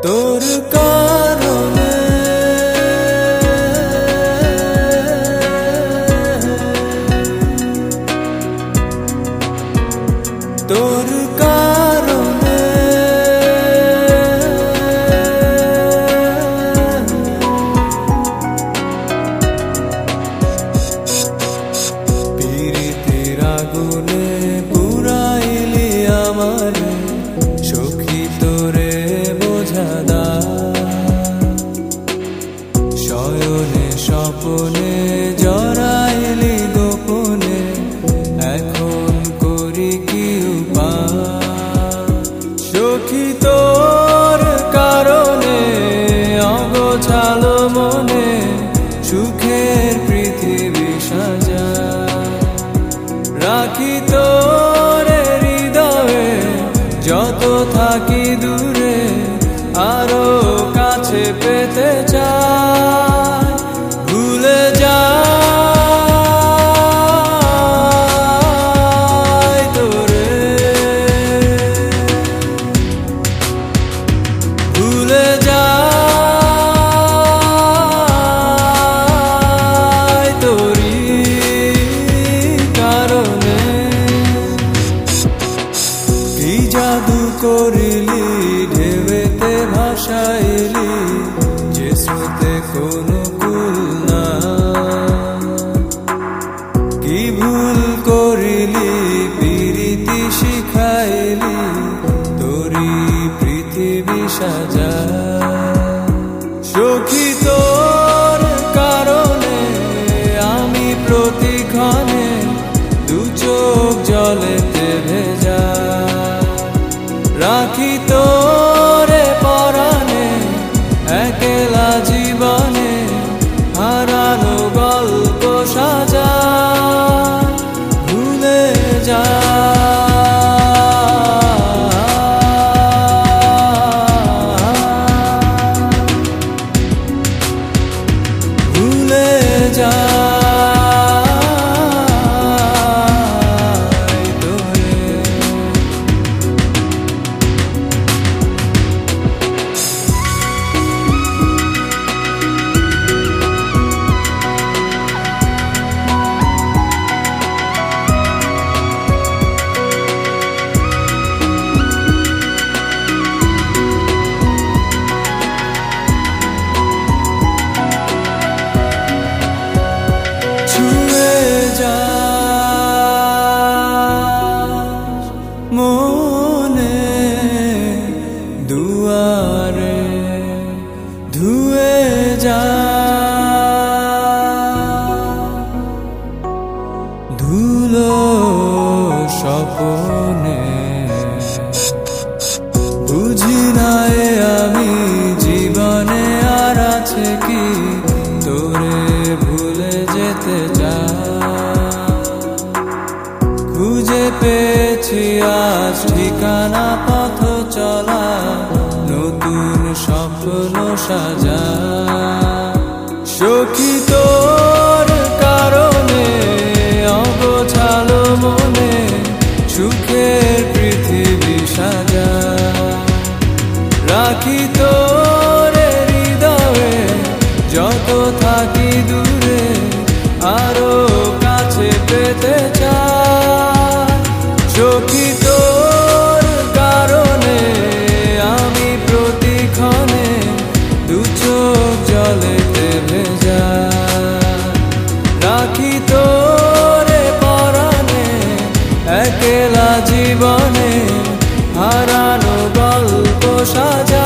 তোর কারণে তোর কারণে পীড়িতের আগুনে পুরাইলি আমার সখী তোরে বোঝাদা শয়নে স্বপনে জড়াইলি গোপনে এখন করি কি উপায় সখী তোর কারণে অগোছালো মনে সুখের পৃথিবী সাজা রাখি তোর হৃদয়ে যত থাকি দূরে আরো কাছে পেতে চাই ভুলে যাই তোরে ভুলে যাই তোরি কারণে কি জাদু করিলি ঢেউতে ভাসাইলি যে স্রোতে কোনো কুল না কি ভুল করিলি প্রীতি শিখাইলি তোরি পৃথিবী সাজা সখী তোর কারণে আমি প্রতিক্ষণে দু চোখ জলেতে ভেজা রাখি তোরে পরাণে একলা জীবনে হারানো গল্প সাজা ভুলে যা ভুলে যা মনে দুয়ারে ধুয়ে যা ধুলো স্বপনে বুঝি নাই আমি জীবনে আর আছে কি তোরে ভুলে যেতে চাই খুঁজে পেয়েছি আজ ঠিকানা পথ চলা নতুন স্বপ্ন সাজা সখী তোর কারণে অগোছালো মনে সুখের পৃথিবী সাজা রাখি তোর হৃদয়ে যত থাকি দূরে আরো কাছে পেতে চাই সখী তোর কারণে আমি প্রতিক্ষণে দু চোখ জলেতে ভেজা রাখি তোরে পরাণে একলা জীবনে হারানো গল্প সাজা